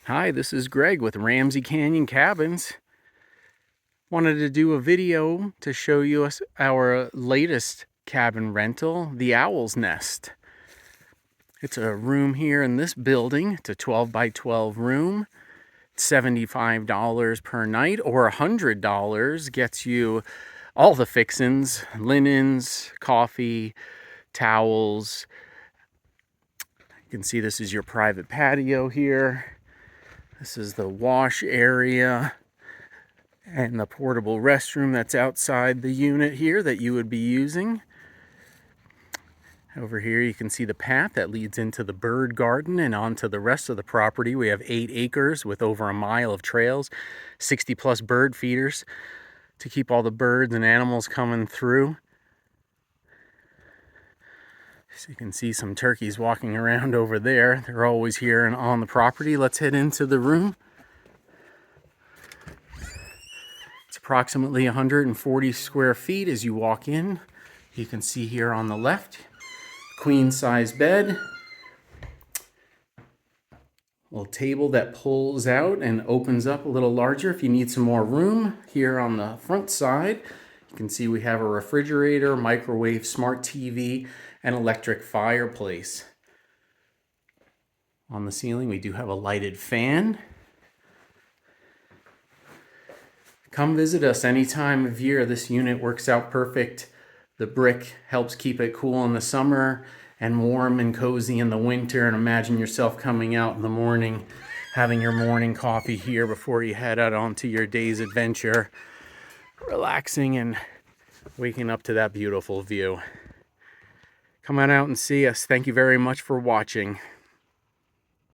Hi, this is Greg with Ramsey Canyon Cabins. Wanted to do a video to show you our latest cabin rental, the Owl's Nest. It's a room here in this building. It's a 12 by 12 room. $75 per night, or $100 gets you all the fixins, linens, coffee, towels. You can see this is your private patio here. This is the wash area and the portable restroom that's outside the unit here that you would be using. Over here you can see the path that leads into the bird garden and onto the rest of the property. We have 8 acres with over a mile of trails, 60 plus bird feeders to keep all the birds and animals coming through. So you can see some turkeys walking around over there. They're always here and on the property. Let's head into the room. It's approximately 140 square feet as you walk in. You can see here on the left, queen size bed. Little table that pulls out and opens up a little larger if you need some more room. Here on the front side, you can see we have a refrigerator, microwave, smart TV, and electric fireplace. On the ceiling, we do have a lighted fan. Come visit us any time of year. This unit works out perfect. The brick helps keep it cool in the summer and warm and cozy in the winter. And imagine yourself coming out in the morning, having your morning coffee here before you head out onto your day's adventure, relaxing and waking up to that beautiful view. Come on out and see us. Thank you very much for watching.